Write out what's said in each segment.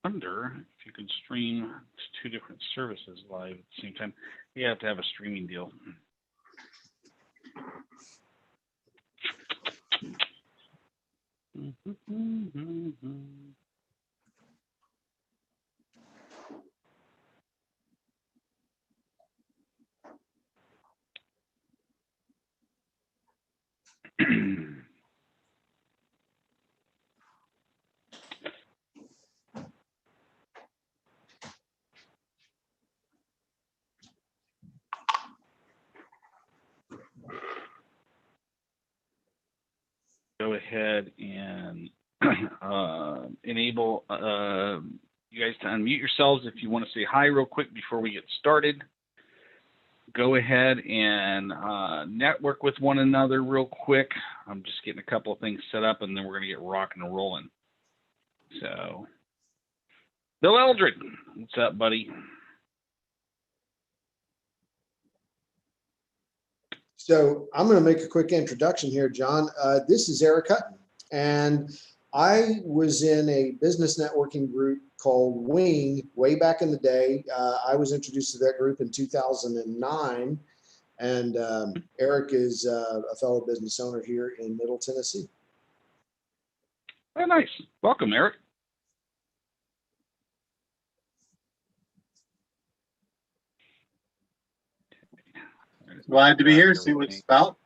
wonder if you could stream to 2 different services live at the same time. You have to have a streaming deal. Go ahead and enable you guys to unmute yourselves if you want to say hi real quick before we get started. Go ahead and network with one another real quick. I'm just getting a couple of things set up, and then we're going to get rocking and rolling. So, Bill Eldred, what's up, buddy? So I'm going to make a quick introduction here, John. This is Eric Hutton, and I was in a business networking group called Wing way back in the day. I was introduced to that group in 2009, and Eric is a fellow business owner here in Middle Tennessee. Oh, nice. Welcome, Eric. Glad to be here, see what it's about.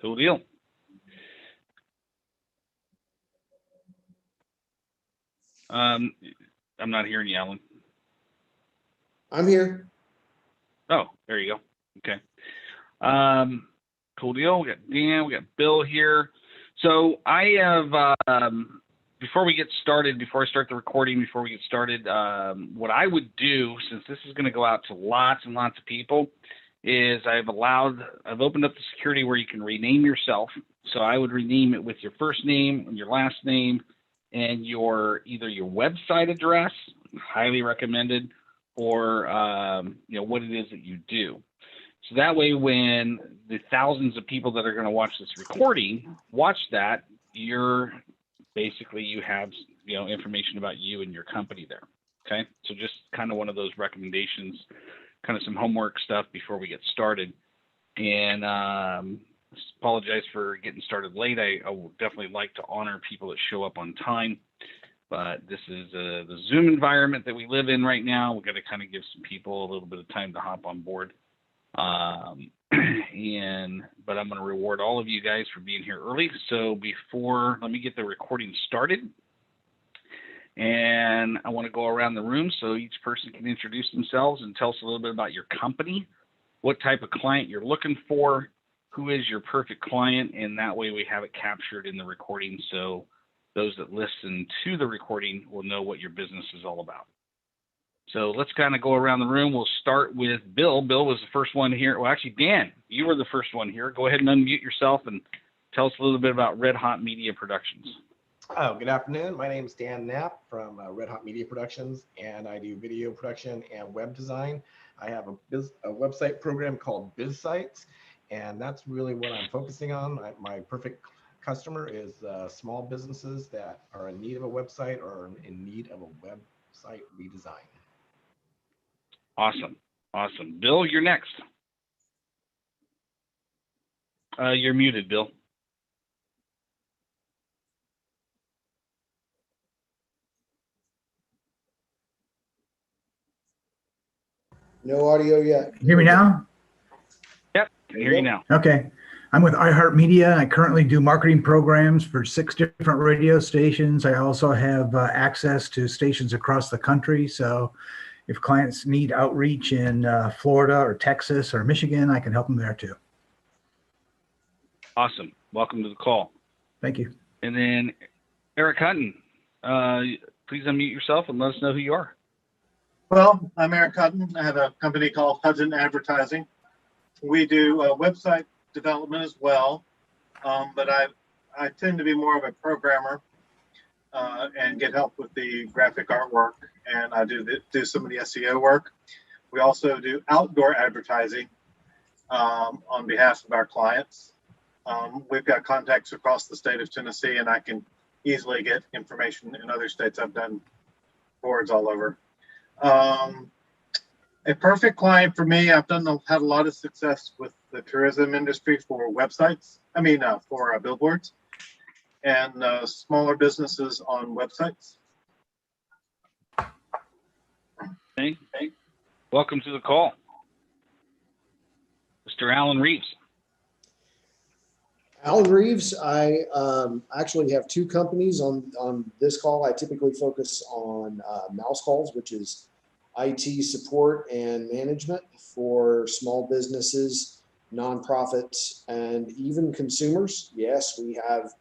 Cool deal. I'm not hearing you, Alan. I'm here. Oh, there you go. Okay. Cool deal. We got Dan, we got Bill here. So I have, before we get started, before I start the recording, before we get started, what I would do, since this is going to go out to lots and lots of people, is I've opened up the security where you can rename yourself. So I would rename it with your first name and your last name and either your website address, highly recommended, or what it is that you do. So that way, when the thousands of people that are going to watch this recording watch that, you have information about you and your company there. Okay, so just kind of one of those recommendations, kind of some homework stuff before we get started. And apologize for getting started late. I would definitely like to honor people that show up on time, but this is the Zoom environment that we live in right now. We've got to kind of give some people a little bit of time to hop on board. But I'm going to reward all of you guys for being here early. So let me get the recording started. And I want to go around the room so each person can introduce themselves and tell us a little bit about your company, what type of client you're looking for, who is your perfect client, and that way we have it captured in the recording so those that listen to the recording will know what your business is all about. So let's kind of go around the room. We'll start with Bill. Bill was the first one here. Well, actually, Dan, you were the first one here. Go ahead and unmute yourself and tell us a little bit about Red Hot Media Productions. Oh, good afternoon. My name is Dan Knapp from Red Hot Media Productions, and I do video production and web design. I have a website program called BizSites, and that's really what I'm focusing on. My perfect customer is small businesses that are in need of a website or in need of a website redesign. Awesome. Awesome. Bill, you're next. You're muted, Bill. No audio yet. Hear me now? Yep, can hear you now. Okay. I'm with iHeartMedia. I currently do marketing programs for 6 different radio stations. I also have access to stations across the country. So if clients need outreach in Florida or Texas or Michigan, I can help them there too. Awesome. Welcome to the call. Thank you. And then Eric Hutton, please unmute yourself and let us know who you are. Well, I'm Eric Hutton. I have a company called Hutton Advertising. We do website development as well, but I tend to be more of a programmer and get help with the graphic artwork, and I do some of the SEO work. We also do outdoor advertising on behalf of our clients. We've got contacts across the state of Tennessee, and I can easily get information. In other states, I've done boards all over. A perfect client for me, I've had a lot of success with the tourism industry for websites. For billboards and smaller businesses on websites. Okay. Welcome to the call, Mr. Alan Reeves. Alan Reeves, I actually have two companies on this call. I typically focus on mouse calls, which is IT support and management for small businesses, nonprofits, and even consumers. Yes, we have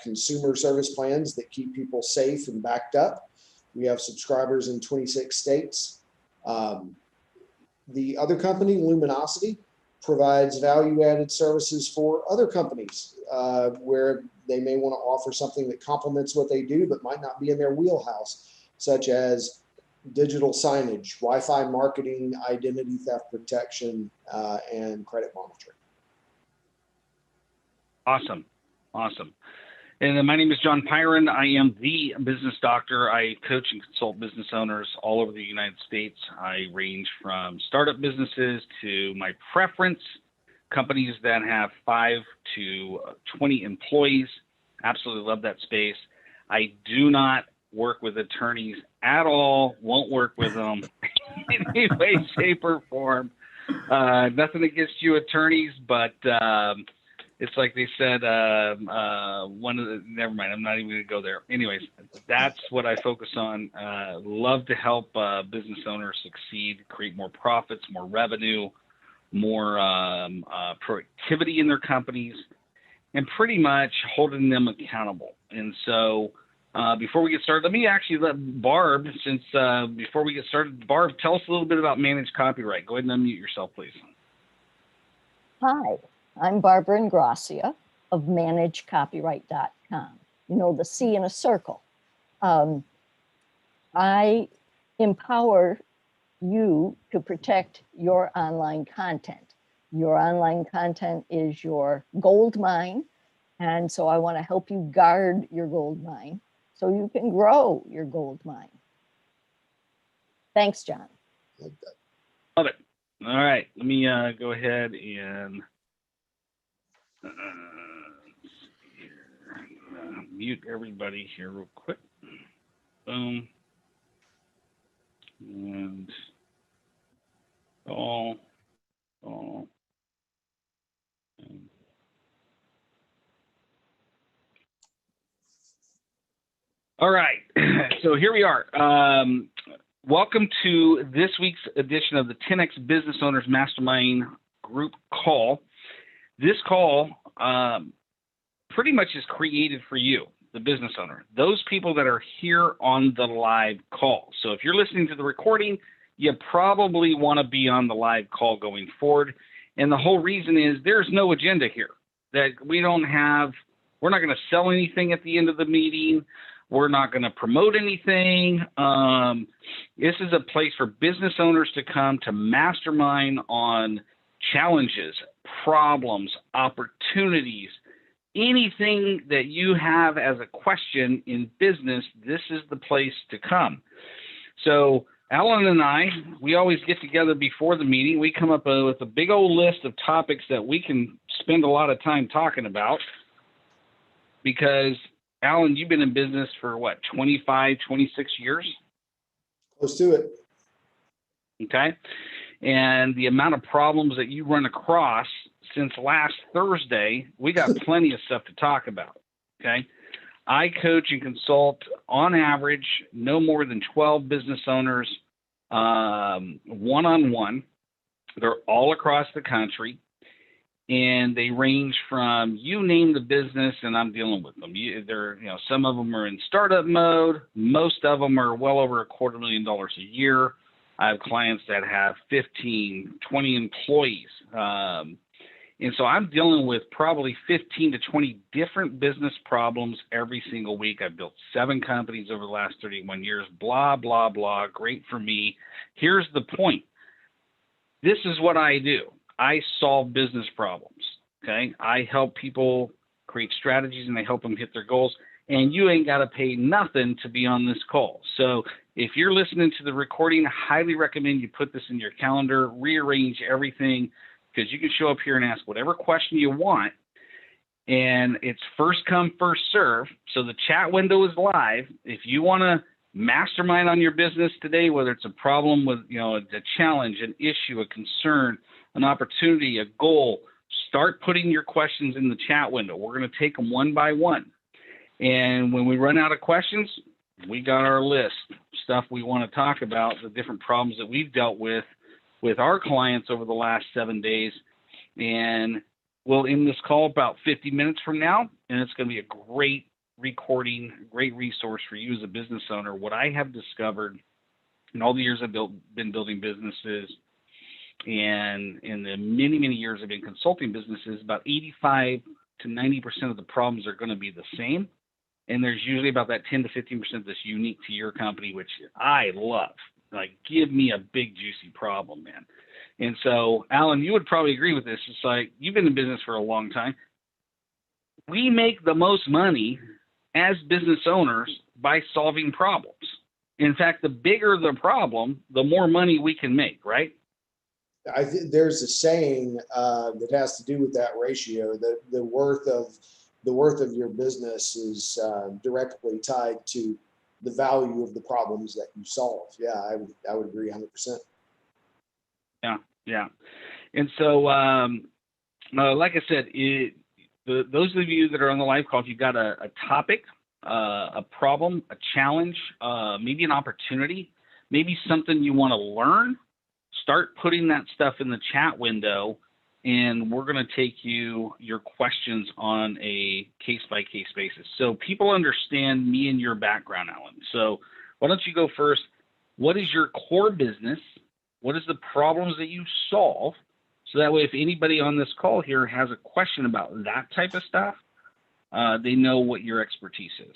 consumer service plans that keep people safe and backed up. We have subscribers in 26 states. The other company, Luminosity, provides value-added services for other companies where they may want to offer something that complements what they do but might not be in their wheelhouse, such as digital signage, Wi-Fi marketing, identity theft protection, and credit monitoring. Awesome. And my name is John Pyron. I am the business doctor. I coach and consult business owners all over the United States. I range from startup businesses to my preference, companies that have 5 to 20 employees. Absolutely love that space. I do not work with attorneys at all, won't work with them in any way, shape, or form. Nothing against you attorneys, but it's like they said, never mind, I'm not even going to go there. Anyways, that's what I focus on. Love to help business owners succeed, create more profits, more revenue, more productivity in their companies, and pretty much holding them accountable. And so before we get started, let me actually let Barb, before we get started, Barb, tell us a little bit about managed copyright. Go ahead and unmute yourself, please. Hi, I'm Barbara Ingracia of managecopyright.com. You know, the C in a circle. I empower you to protect your online content. Your online content is your gold mine. And so I want to help you guard your gold mine so you can grow your gold mine. Thanks, John. Love it. All right, let me go ahead and mute everybody here real quick. Boom. And all. All right, so here we are. Welcome to this week's edition of the 10X Business Owners Mastermind Group Call. This call pretty much is created for you, the business owner, those people that are here on the live call. So if you're listening to the recording, you probably want to be on the live call going forward. And the whole reason is there's no agenda here. That we're not going to sell anything at the end of the meeting. We're not going to promote anything. This is a place for business owners to come to mastermind on challenges, problems, opportunities, anything that you have as a question in business. This is the place to come. So Alan and I, we always get together before the meeting. We come up with a big old list of topics that we can spend a lot of time talking about because Alan, you've been in business for what, 25, 26 years? Let's do it. Okay. And the amount of problems that you run across since last Thursday, we got plenty of stuff to talk about. Okay. I coach and consult on average no more than 12 business owners one-on-one. They're all across the country. And they range from, you name the business, and I'm dealing with them. Some of them are in startup mode. Most of them are well over $250,000 a year. I have clients that have 15, 20 employees. And so I'm dealing with probably 15 to 20 different business problems every single week. I've built 7 companies over the last 31 years, blah, blah, blah. Great for me. Here's the point. This is what I do. I solve business problems, okay? I help people create strategies and I help them hit their goals. and you ain't got to pay nothing to be on this call. So if you're listening to the recording, I highly recommend you put this in your calendar, rearrange everything, because you can show up here and ask whatever question you want. And it's first come, first serve. So the chat window is live. If you want to mastermind on your business today, whether it's a problem with, a challenge, an issue, a concern, an opportunity, a goal, start putting your questions in the chat window. We're going to take them one by one. And when we run out of questions, we got our list, stuff we want to talk about, the different problems that we've dealt with our clients over the last 7 days. And we'll end this call about 50 minutes from now, and it's going to be a great recording, great resource for you as a business owner. What I have discovered in all the years I've been building businesses, and in the many, many years I've been consulting businesses, about 85 to 90% of the problems are going to be the same. And there's usually about that 10 to 15% that's unique to your company, which I love. Like, give me a big, juicy problem, man. And so, Alan, you would probably agree with this. It's like, you've been in business for a long time. We make the most money as business owners by solving problems. In fact, the bigger the problem, the more money we can make, right? I think there's a saying that has to do with that ratio. The worth of your business is directly tied to the value of the problems that you solve. Yeah, I would agree 100%. Yeah. And so, like I said, those of you that are on the live call, if you've got a topic, a problem, a challenge, maybe an opportunity, maybe something you want to learn, start putting that stuff in the chat window, and we're going to take your questions on a case-by-case basis. So people understand me and your background, Alan. So why don't you go first? What is your core business? What is the problems that you solve? So that way, if anybody on this call here has a question about that type of stuff, they know what your expertise is.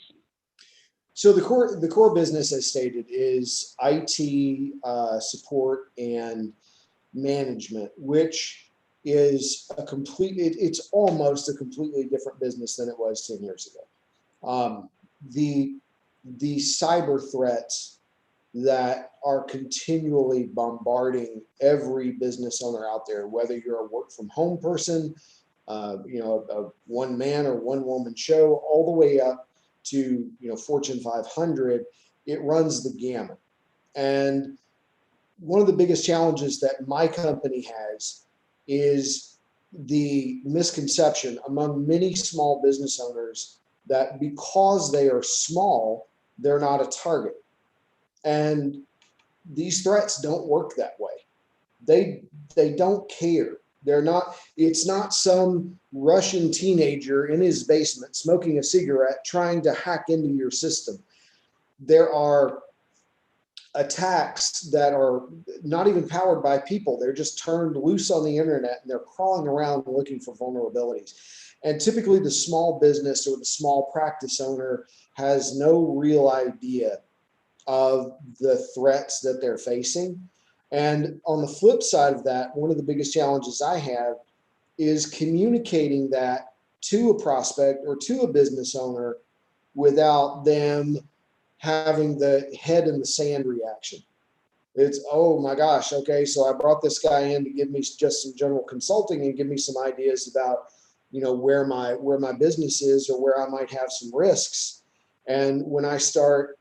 So the core business, as stated, is IT support and management, which is it's almost a completely different business than it was 10 years ago. The cyber threats that are continually bombarding every business owner out there, whether you're a work from home person, a one man or one woman show, all the way up to Fortune 500, it runs the gamut. And one of the biggest challenges that my company has is the misconception among many small business owners that because they are small, they're not a target. And these threats don't work that way. They don't care. It's not some Russian teenager in his basement smoking a cigarette trying to hack into your system. There are attacks that are not even powered by people. They're just turned loose on the internet, and they're crawling around looking for vulnerabilities. And typically the small business or the small practice owner has no real idea of the threats that they're facing. And on the flip side of that, one of the biggest challenges I have is communicating that to a prospect or to a business owner without them having the head in the sand reaction. It's, oh my gosh, okay, so I brought this guy in to give me just some general consulting and give me some ideas about, where my business is or where I might have some risks. And when I start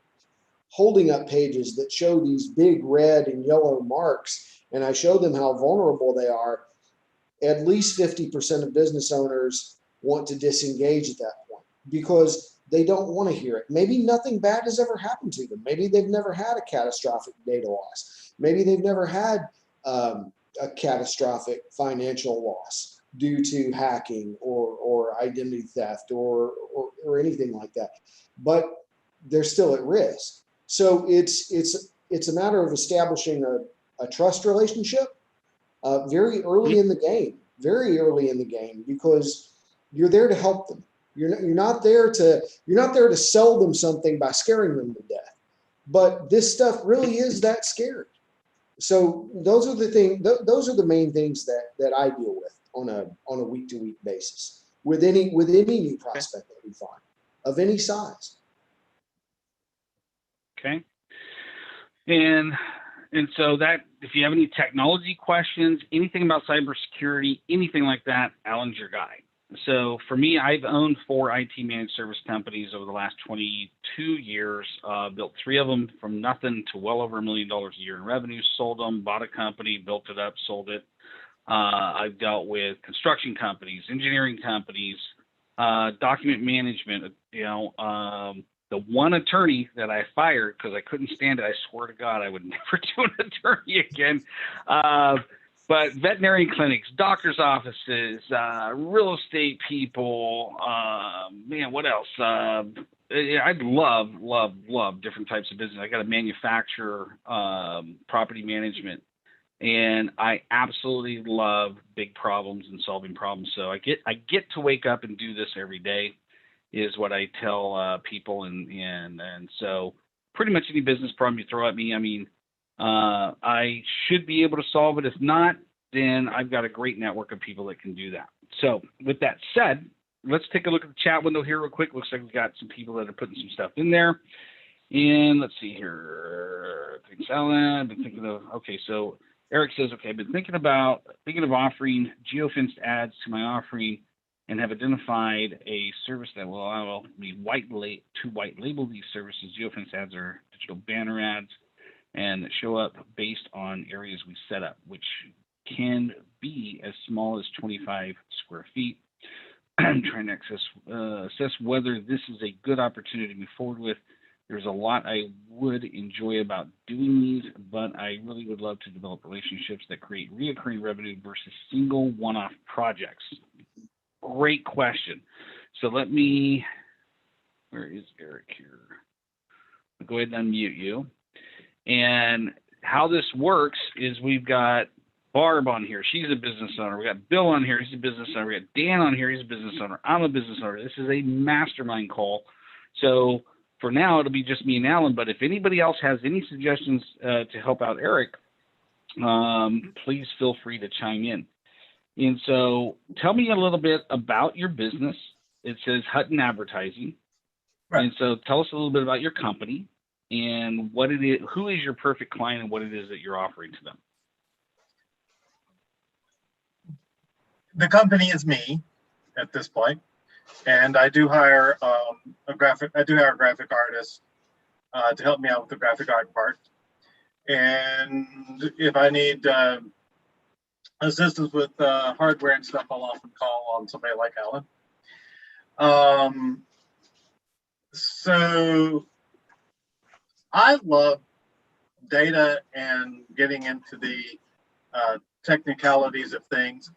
holding up pages that show these big red and yellow marks, and I show them how vulnerable they are, at least 50% of business owners want to disengage at that point because they don't want to hear it. Maybe nothing bad has ever happened to them. Maybe they've never had a catastrophic data loss. Maybe they've never had a catastrophic financial loss due to hacking or identity theft or anything like that. But they're still at risk. So it's a matter of establishing a trust relationship very early in the game, because you're there to help them. You're not there to sell them something by scaring them to death. But this stuff really is that scary. So those are the main things that I deal with on a week-to-week basis with any new prospect that we find. of any size. Okay. And so that, if you have any technology questions, anything about cybersecurity, anything like that, Alan's your guy. So for me, I've owned 4 IT managed service companies over the last 22 years, built 3 of them from nothing to well over $1 million a year in revenue, sold them, bought a company, built it up, sold it. I've dealt with construction companies, engineering companies, document management, the one attorney that I fired because I couldn't stand it, I swear to God, I would never do an attorney again. But veterinary clinics, doctor's offices, real estate people, man, what else? I love different types of business. I got a manufacturer, property management, and I absolutely love big problems and solving problems. So I get to wake up and do this every day, is what I tell people, and so pretty much any business problem you throw at me, I mean, I should be able to solve it. If not, then I've got a great network of people that can do that. So with that said, let's take a look at the chat window here real quick. Looks like we've got some people that are putting some stuff in there. And let's see here. Thanks, Alan. I've been thinking of, okay, so Eric says, okay, I've been thinking of offering geofenced ads to my offering and have identified a service that will allow me to white label these services. Geofenced ads are digital banner ads and show up based on areas we set up, which can be as small as 25 square feet. I'm trying to assess whether this is a good opportunity to move forward with. There's a lot I would enjoy about doing these, but I really would love to develop relationships that create reoccurring revenue versus single one-off projects. Great question. So where is Eric here? I'll go ahead and unmute you. And how this works is we've got Barb on here. She's a business owner. We got Bill on here. He's a business owner. We got Dan on here. He's a business owner. I'm a business owner. This is a mastermind call. So for now, it'll be just me and Alan. But if anybody else has any suggestions to help out Eric, please feel free to chime in. And so tell me a little bit about your business. It says Hutton Advertising. Right. And so tell us a little bit about your company and what it is, who is your perfect client, and what it is that you're offering to them. The company is me at this point, and I do hire a graphic artist to help me out with the graphic art part. And if I need assistance with hardware and stuff, I'll often call on somebody like Alan. So I love data and getting into the technicalities of things.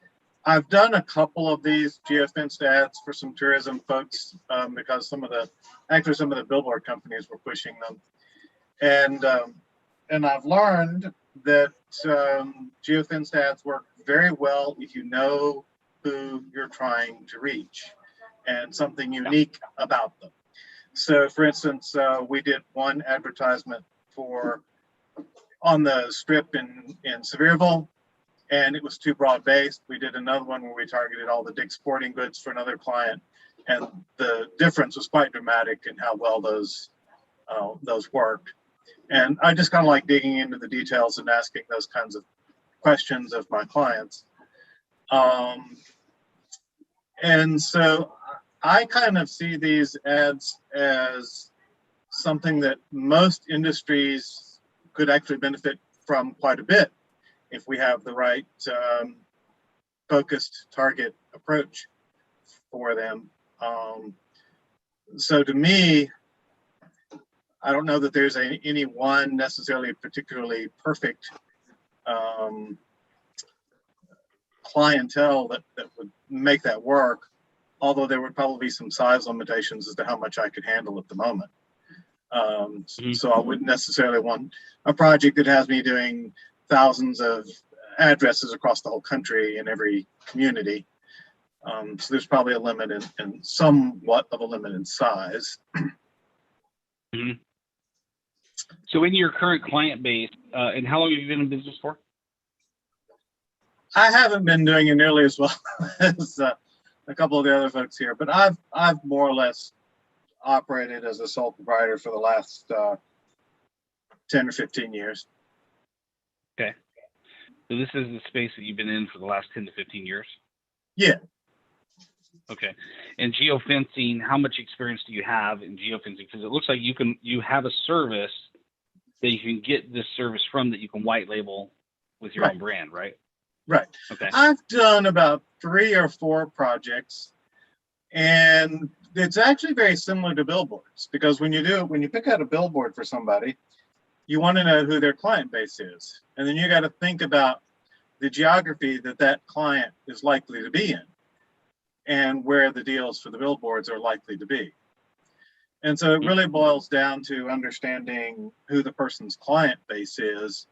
I've done a couple of these geofenced ads for some tourism folks because some of the billboard companies were pushing them, and I've learned that geofenced ads work very well if you know who you're trying to reach and something unique about them. So, for instance, we did one advertisement on the strip in Sevierville, and it was too broad-based. We did another one where we targeted all the Dick's Sporting Goods for another client, and the difference was quite dramatic in how well those worked. And I just kind of like digging into the details and asking those kinds of questions of my clients. And so I kind of see these ads as something that most industries could actually benefit from quite a bit if we have the right focused target approach for them. So to me, I don't know that there's any one necessarily particularly perfect clientele that would make that work, although there would probably be some size limitations as to how much I could handle at the moment. So I wouldn't necessarily want a project that has me doing thousands of addresses across the whole country in every community. So there's probably a limit and somewhat of a limit in size. Mm-hmm. So in your current client base, and how long have you been in business for? I haven't been doing it nearly as well as a couple of the other folks here, but I've more or less operated as a sole proprietor for the last 10 or 15 years. Okay. So this is the space that you've been in for the last 10 to 15 years? Yeah. Okay. And geofencing, how much experience do you have in geofencing? Because it looks like you have a service that you can get this service from that you can white label with your own brand, right? Right. Okay. I've done about 3 or 4 projects, and it's actually very similar to billboards, because when you pick out a billboard for somebody, you want to know who their client base is. And then you got to think about the geography that client is likely to be in and where the deals for the billboards are likely to be. And so it really boils down to understanding who the person's client base is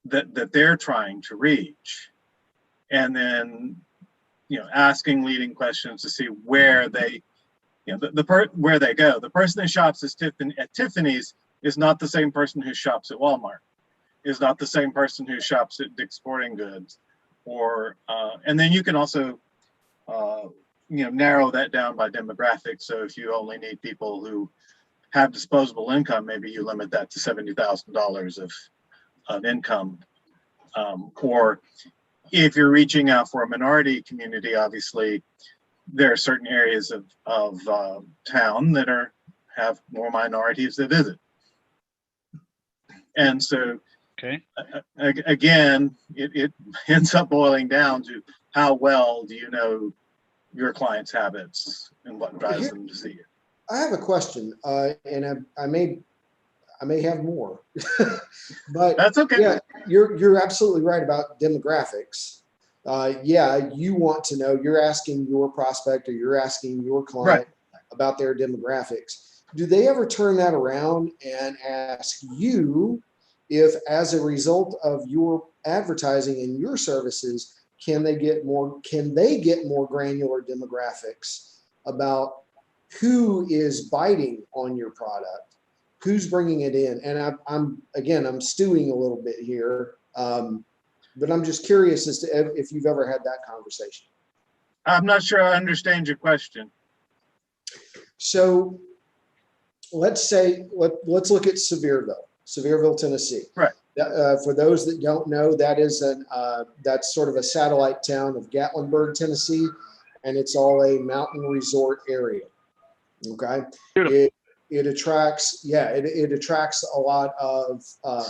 that they're trying to reach. And then, asking leading questions to see where they, where they go. The person that shops at Tiffany's is not the same person who shops at Walmart, is not the same person who shops at Dick's Sporting Goods, and then you can also, narrow that down by demographic. So if you only need people who have disposable income, maybe you limit that to $70,000 of income. Or if you're reaching out for a minority community, obviously there are certain areas of town that have more minorities that visit. And so, okay. Again, it ends up boiling down to how well do you know your client's habits and what drives them to see you. I have a question, and I may have more, but that's okay. Yeah, you're absolutely right about demographics. You want to know. You're asking your prospect or you're asking your client about their demographics. Do they ever turn that around and ask you if, as a result of your advertising and your services, can they get more granular demographics about who is biting on your product, who's bringing it in? And I'm stewing a little bit here, but I'm just curious as to if you've ever had that conversation. I'm not sure I understand your question. So let's look at Sevierville, Tennessee. Right. For those that don't know, that is that's sort of a satellite town of Gatlinburg, Tennessee, and it's all a mountain resort area. Okay. It attracts a lot of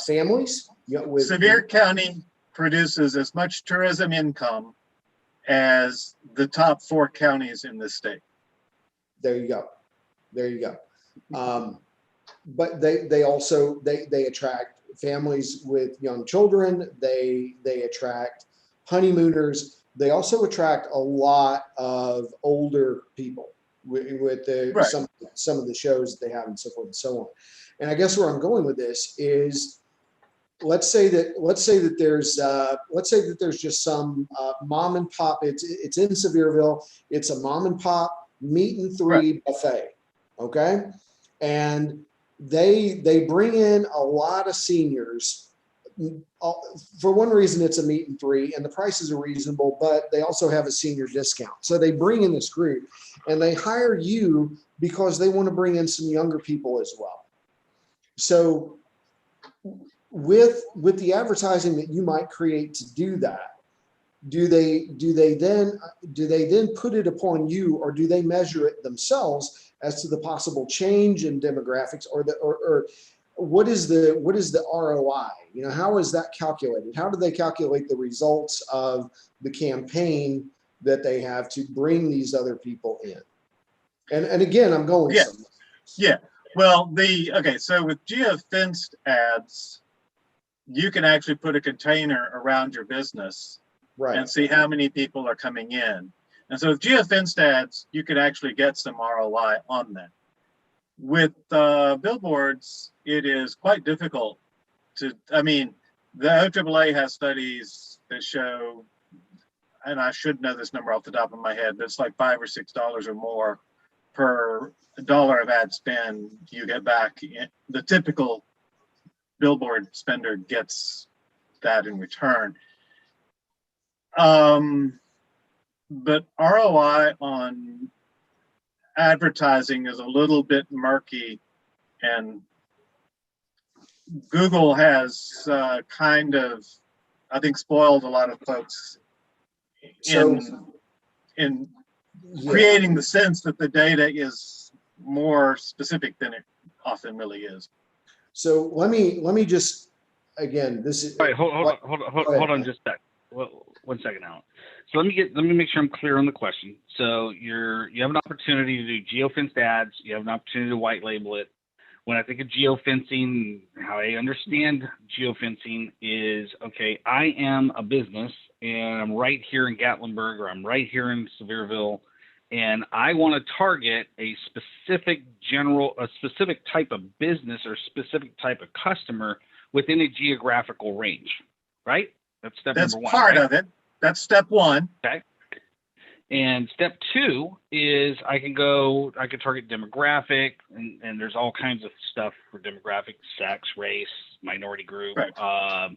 families. Sevier County produces as much tourism income as the top 4 counties in this state. There you go. But they also attract families with young children. They attract honeymooners. They also attract a lot of older people with some of the shows that they have and so forth and so on. And I guess where I'm going with this is, let's say that there's just some mom and pop. It's in Sevierville. It's a mom and pop meat and 3 buffet. Okay. And they bring in a lot of seniors. For one reason, it's a meet and 3 and the prices are reasonable, but they also have a senior discount. So they bring in this group and they hire you because they want to bring in some younger people as well. So with the advertising that you might create to do that, do they then put it upon you, or do they measure it themselves as to the possible change in demographics, or what is the ROI? How is that calculated? How do they calculate the results of the campaign that they have to bring these other people in? And again, I'm going somewhere. Yeah. Well, so with geofenced ads, you can actually put a container around your business and see how many people are coming in. And so with geofenced ads, you can actually get some ROI on that. With billboards, it is quite difficult the OAAA has studies that show, and I should know this number off the top of my head, but it's like $5 or $6 or more per dollar of ad spend you get back. The typical billboard spender gets that in return. But ROI on advertising is a little bit murky, and Google has kind of, I think, spoiled a lot of folks So, in yeah. creating the sense that the data is more specific than it often really is. So let me just, again, this is. All right, hold on just a sec. Well, 1 second, Alan. So let me make sure I'm clear on the question. So you have an opportunity to do geofenced ads. You have an opportunity to white label it. When I think of geofencing, how I understand geofencing is, okay, I am a business and I'm right here in Gatlinburg, or I'm right here in Sevierville, and I want to target a specific type of business or specific type of customer within a geographical range, right? That's step That's number one. part right? of it. That's step one. Okay. And step two is I can target demographic, and there's all kinds of stuff for demographic: sex, race, minority group, Right.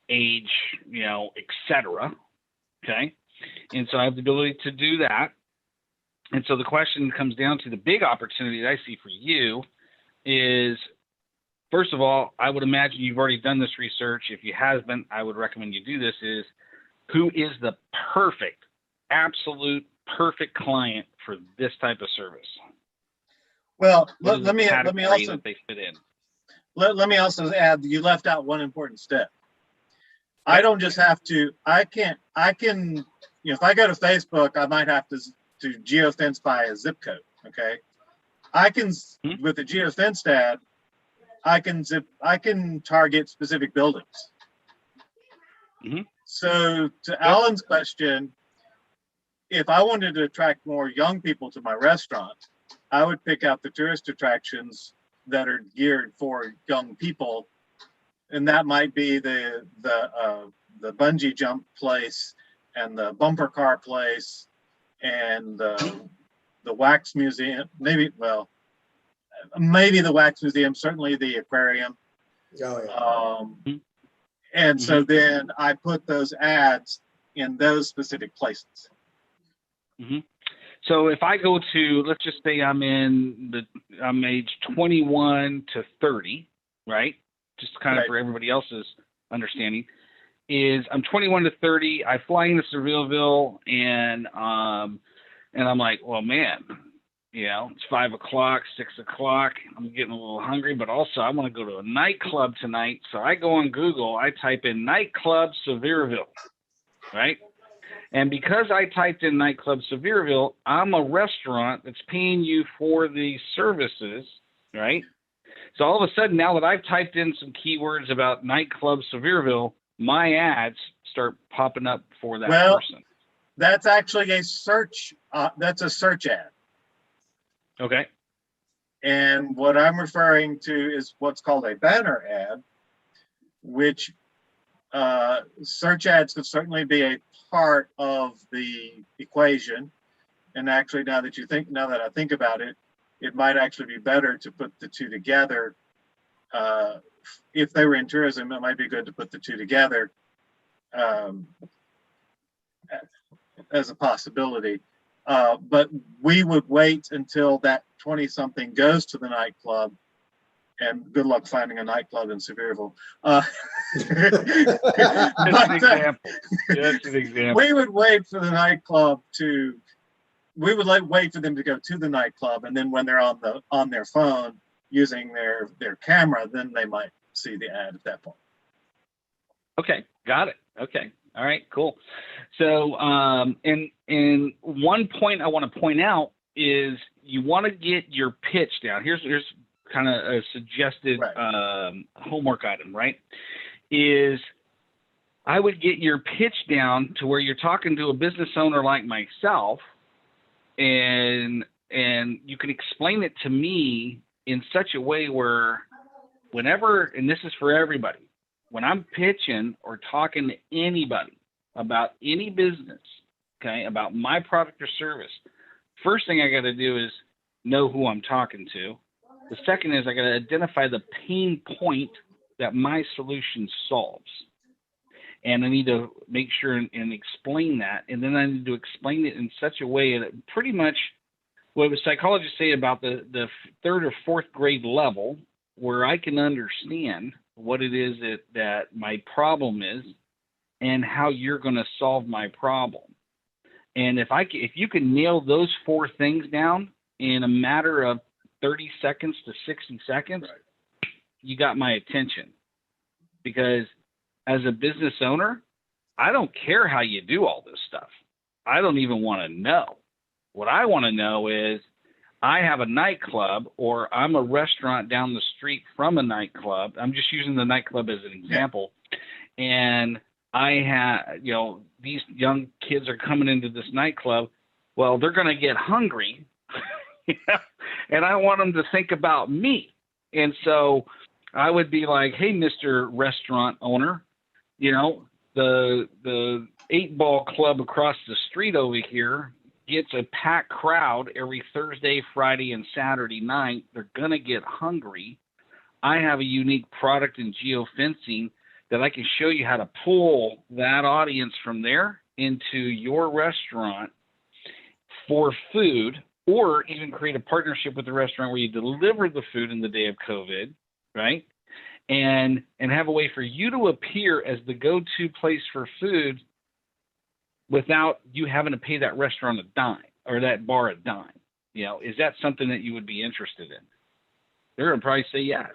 age, etc. Okay. And so I have the ability to do that. And so the question comes down to the big opportunity that I see for you is, first of all, I would imagine you've already done this research. If you haven't, I would recommend you do this, is who is the absolute perfect client for this type of service? Well, What is let the me category also that they fit in? let me also add, you left out one important step. I don't just have to, I can, if I go to Facebook, I might have to geofence by a zip code. Okay. I can, with a geofenced ad, I can target specific buildings. Mm-hmm. So to Alan's question, if I wanted to attract more young people to my restaurant, I would pick out the tourist attractions that are geared for young people, and that might be the bungee jump place, and the bumper car place, and the wax museum. Maybe the wax museum. Certainly the aquarium. Oh, yeah. And so then I put those ads in those specific places. Mm-hmm. So if I go to, let's just say I'm age 21 to 30, right? Just kind of for everybody else's understanding, is I'm 21 to 30. I fly into Sevierville, and I'm like, well, man, it's 5 o'clock, 6 o'clock. I'm getting a little hungry, but also I want to go to a nightclub tonight. So I go on Google, I type in nightclub Sevierville, right? And because I typed in nightclub Sevierville, I'm a restaurant that's paying you for the services, right? So all of a sudden, now that I've typed in some keywords about nightclub Sevierville, my ads start popping up for that person. That's actually a search. That's a search ad. Okay. And what I'm referring to is what's called a banner ad, which search ads could certainly be a part of the equation. And actually, now that I think about it, it might actually be better to put the two together. If they were in tourism, it might be good to put the two together as a possibility. But we would wait until that 20-something goes to the nightclub, and good luck finding a nightclub in Sevierville. Just an example. We would wait for the nightclub wait for them to go to the nightclub, and then when they're on their phone using their camera, then they might see the ad at that point. Okay, got it. Okay, all right, cool. So, and one point I want to point out is you want to get your pitch down. Here's kind of a suggested homework item, right? Is I would get your pitch down to where you're talking to a business owner like myself, and you can explain it to me in such a way where whenever, and this is for everybody, when I'm pitching or talking to anybody about any business, okay, about my product or service, first thing I got to do is know who I'm talking to. The second is I got to identify the pain point that my solution solves. And I need to make sure and explain that. And then I need to explain it in such a way that pretty much what the psychologists say about the third or fourth grade level, where I can understand what it is that my problem is and how you're going to solve my problem. And if you can nail those 4 things down in a matter of 30 seconds to 60 seconds, right, you got my attention. Because as a business owner, I don't care how you do all this stuff. I don't even want to know. What I want to know is I have a nightclub, or I'm a restaurant down the street from a nightclub. I'm just using the nightclub as an example. Yeah. And I have, these young kids are coming into this nightclub. Well, they're going to get hungry, and I want them to think about me. And so I would be like, hey, Mr. Restaurant owner, the 8-ball club across the street over here gets a packed crowd every Thursday, Friday, and Saturday night. They're going to get hungry. I have a unique product in geofencing that I can show you how to pull that audience from there into your restaurant for food, or even create a partnership with the restaurant where you deliver the food in the day of COVID, right? And have a way for you to appear as the go-to place for food without you having to pay that restaurant a dime or that bar a dime. Is that something that you would be interested in? They're going to probably say yes,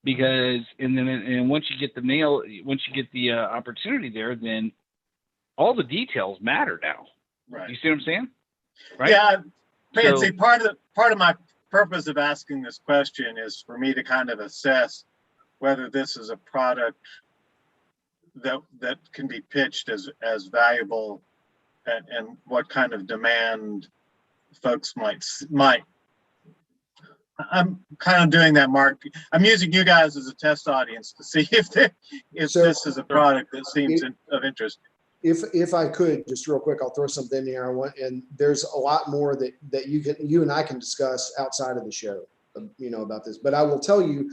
because and once you get the opportunity there, then all the details matter now. Right. You see what I'm saying? Right? Yeah, Fancy. So, part of my purpose of asking this question is for me to kind of assess whether this is a product that can be pitched as valuable, and what kind of demand folks might. I'm kind of doing that, Mark. I'm using you guys as a test audience to see if this is a product that seems of interest. If I could, just real quick, I'll throw something in here. And there's a lot more that you and I can discuss outside of the show, about this. But I will tell you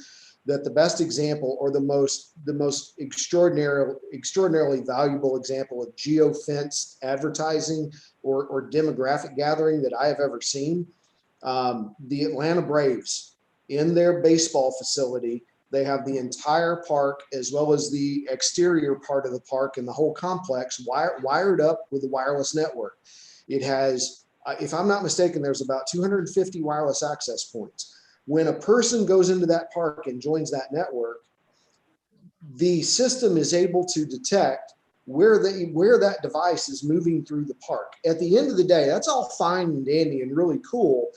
that the best example, or the most extraordinarily valuable example of geofenced advertising or demographic gathering that I have ever seen, the Atlanta Braves, in their baseball facility, they have the entire park as well as the exterior part of the park and the whole complex wired up with a wireless network. It has, if I'm not mistaken, there's about 250 wireless access points. When a person goes into that park and joins that network, the system is able to detect where that device is moving through the park. At the end of the day, that's all fine and dandy and really cool,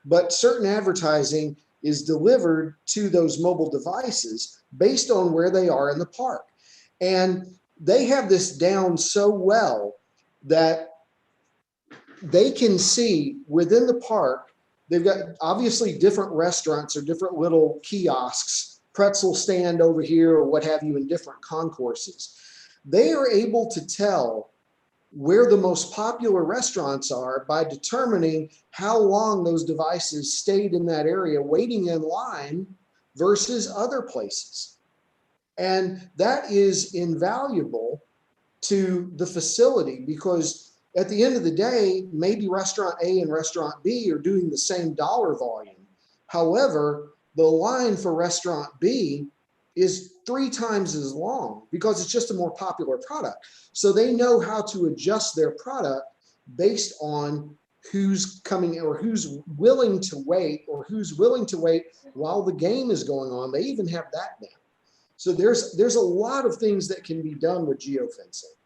but certain advertising is delivered to those mobile devices based on where they are in the park. And they have this down so well that they can see within the park, they've got obviously different restaurants or different little kiosks, pretzel stand over here or what have you, in different concourses. They are able to tell where the most popular restaurants are by determining how long those devices stayed in that area waiting in line versus other places. And that is invaluable to the facility, because at the end of the day, maybe restaurant A and restaurant B are doing the same dollar volume. However, the line for restaurant B is 3 times as long because it's just a more popular product. So they know how to adjust their product based on who's coming or who's willing to wait while the game is going on. They even have that now. So there's a lot of things that can be done with geofencing.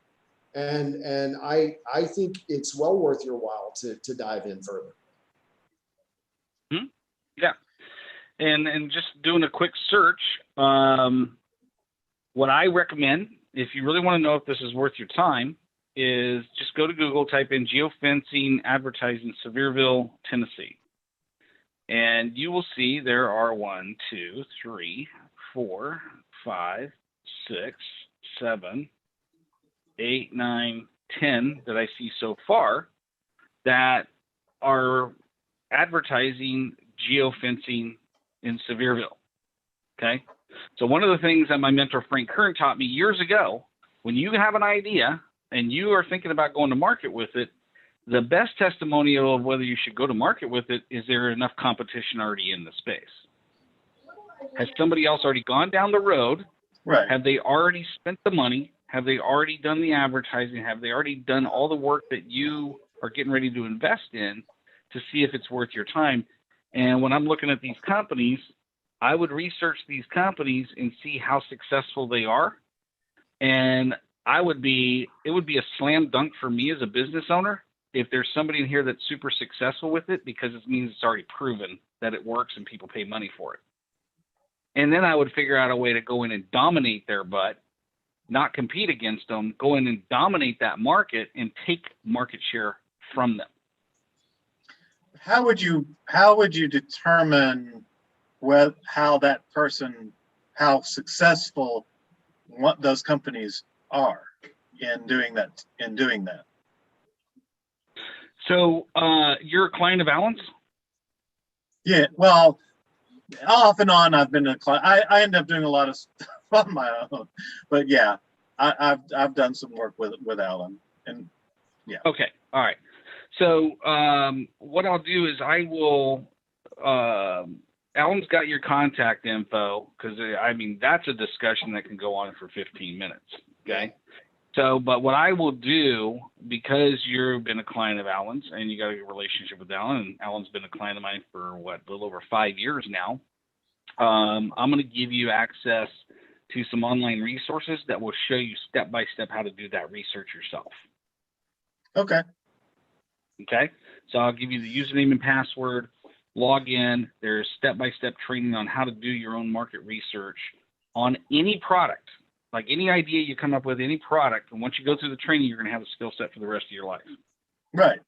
And I think it's well worth your while to dive in further. Yeah. And just doing a quick search, what I recommend, if you really want to know if this is worth your time, is just go to Google, type in geofencing advertising Sevierville, Tennessee. And you will see there are 1, 2, 3, 4, 5, 6, 7, 8, 9, 10 that I see so far that are advertising geofencing in Sevierville. Okay. So one of the things that my mentor Frank Kern taught me years ago, when you have an idea and you are thinking about going to market with it, the best testimonial of whether you should go to market with it is there enough competition already in the space? Has somebody else already gone down the road? Right. Have they already spent the money? Have they already done the advertising? Have they already done all the work that you are getting ready to invest in to see if it's worth your time? And when I'm looking at these companies, I would research these companies and see how successful they are. And it would be a slam dunk for me as a business owner if there's somebody in here that's super successful with it, because it means it's already proven that it works and people pay money for it. And then I would figure out a way to go in and dominate their butt, not compete against them, go in and dominate that market and take market share from them. How would you determine how successful what those companies are in doing that? So you're a client of Alan's? Yeah, well, off and on, I've been a client. I end up doing a lot of stuff on my own, but yeah, I've done some work with Alan, and yeah. Okay, all right. So what I'll do is I will. Alan's got your contact info, because I mean that's a discussion that can go on for 15 minutes. Okay. So, but what I will do, because you've been a client of Alan's and you got a relationship with Alan, and Alan's been a client of mine for a little over 5 years now, I'm going to give you access to some online resources that will show you step by step how to do that research yourself. Okay. Okay. So I'll give you the username and password, log in. There's step by step training on how to do your own market research on any product. Like any idea you come up with, any product, and once you go through the training, you're going to have a skill set for the rest of your life. Right.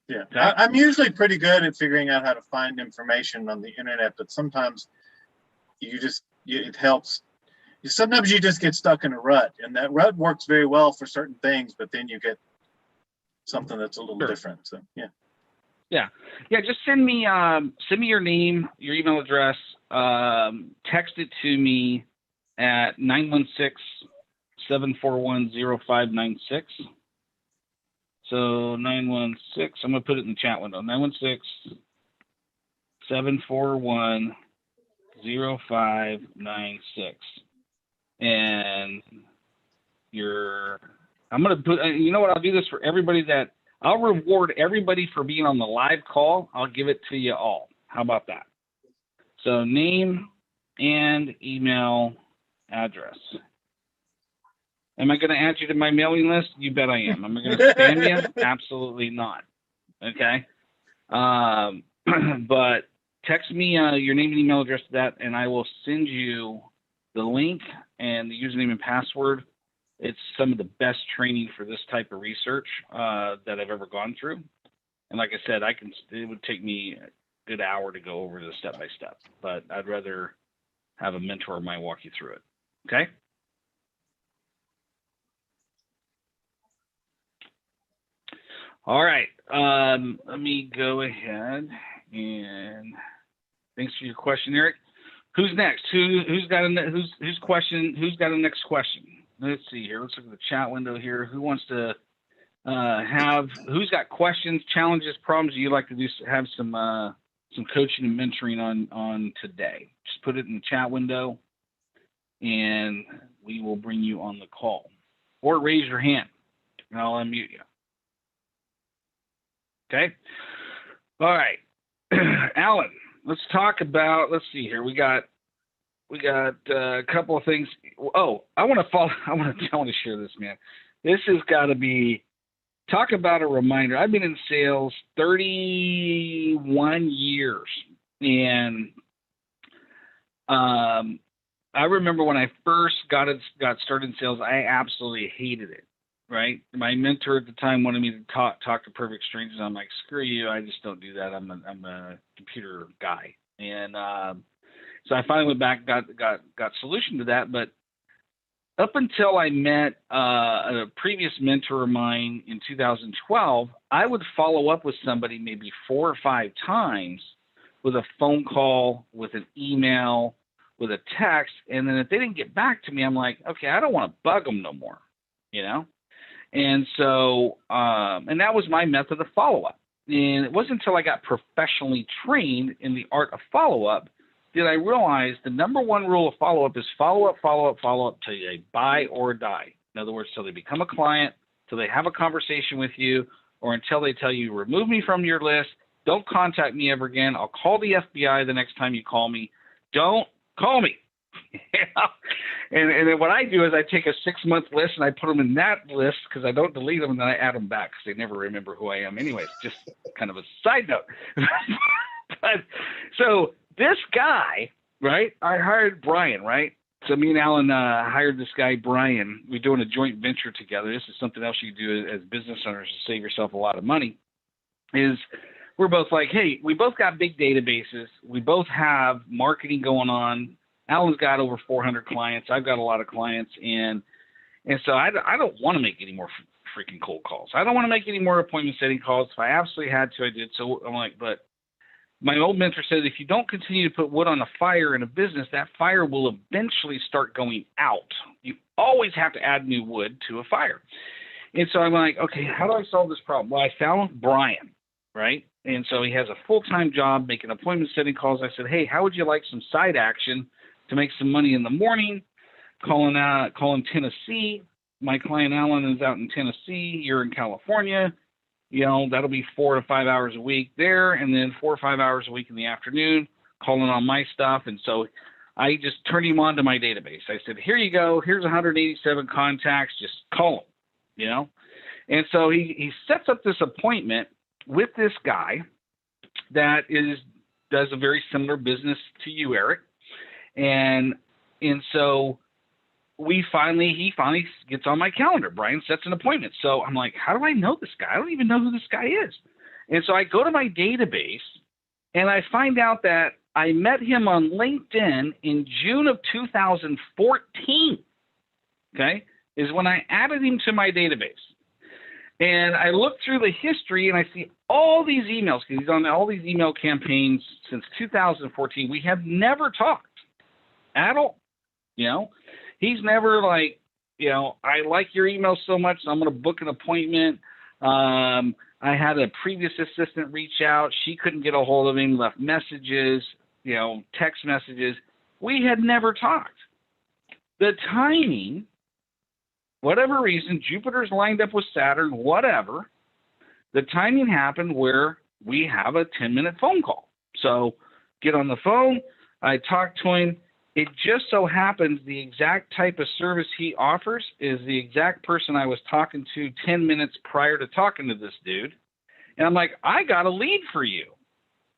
Yeah. Okay. I'm usually pretty good at figuring out how to find information on the internet, but sometimes it helps. Sometimes you just get stuck in a rut, and that rut works very well for certain things, but then you get something that's a little different. So yeah. Just send me your name, your email address, text it to me at 916-741-0596. So 916, I'm going to put it in the chat window, 916-741-0596. And I'm going to put, you know what, I'll do this for everybody I'll reward everybody for being on the live call. I'll give it to you all. How about that? So name and email address. Am I going to add you to my mailing list? You bet I am. Am I going to spam you? Absolutely not. Okay. But text me your name and email address to that, and I will send you the link and the username and password. It's some of the best training for this type of research that I've ever gone through. And like I said, it would take me a good hour to go over the step by step, but I'd rather have a mentor of mine walk you through it. Okay. All right. Let me go ahead and thanks for your question, Eric. Who's next? Who's got a next question? Let's see here. Let's look at the chat window here. Who wants to who's got questions, challenges, problems you'd like to have some coaching and mentoring on today? Just put it in the chat window and we will bring you on the call, or raise your hand and I'll unmute you. Okay. All right. Alan, let's talk about, let's see here. We got a couple of things. Oh, I want to share this, man. This has got to be, talk about a reminder. I've been in sales 31 years, and I remember when I first got started in sales, I absolutely hated it. Right, my mentor at the time wanted me to talk to perfect strangers. I'm like, screw you, I just don't do that. I'm a computer guy, and so I finally went back, got solution to that. But up until I met a previous mentor of mine in 2012, I would follow up with somebody maybe 4 or 5 times with a phone call, with an email, with a text, and then if they didn't get back to me, I'm like, okay, I don't want to bug them no more, you know. And so, and that was my method of follow-up. And it wasn't until I got professionally trained in the art of follow-up did I realize the number one rule of follow-up is follow-up, follow-up, follow-up till they buy or die. In other words, till they become a client, till they have a conversation with you, or until they tell you, remove me from your list, don't contact me ever again. I'll call the FBI the next time you call me. Don't call me. And then what I do is I take a 6-month list and I put them in that list because I don't delete them, and then I add them back because they never remember who I am anyways. Just kind of a side note. But so this guy, right, I hired Brian, right? So me and Alan hired this guy, Brian. We're doing a joint venture together. This is something else you do as business owners to save yourself a lot of money, is we're both like, hey, we both got big databases. We both have marketing going on. Alan's got over 400 clients. I've got a lot of clients. And so I don't want to make any more freaking cold calls. I don't want to make any more appointment setting calls. If I absolutely had to, I did. So I'm like, but my old mentor said, if you don't continue to put wood on a fire in a business, that fire will eventually start going out. You always have to add new wood to a fire. And so I'm like, okay, how do I solve this problem? Well, I found Brian, right? And so he has a full-time job making appointment setting calls. I said, hey, how would you like some side action to make some money in the morning? Calling Tennessee. My client Alan is out in Tennessee. You're in California. You know, that'll be 4 to 5 hours a week there, and then 4 or 5 hours a week in the afternoon calling on my stuff. And so I just turned him on to my database. I said, here you go. Here's 187 contacts. Just call them, you know. And so he sets up this appointment with this guy that does a very similar business to you, Eric. And so he finally gets on my calendar. Brian sets an appointment. So I'm like, how do I know this guy? I don't even know who this guy is. And so I go to my database and I find out that I met him on LinkedIn in June of 2014. Okay, is when I added him to my database. And I look through the history and I see all these emails, because he's on all these email campaigns since 2014. We have never talked at all. You know, he's never like, you know, I like your email so much, so I'm going to book an appointment. I had a previous assistant reach out. She couldn't get a hold of him, left messages, you know, text messages. We had never talked. The timing, whatever reason, Jupiter's lined up with Saturn, whatever, the timing happened where we have a 10-minute phone call. So get on the phone, I talk to him. It just so happens the exact type of service he offers is the exact person I was talking to 10 minutes prior to talking to this dude. And I'm like, I got a lead for you.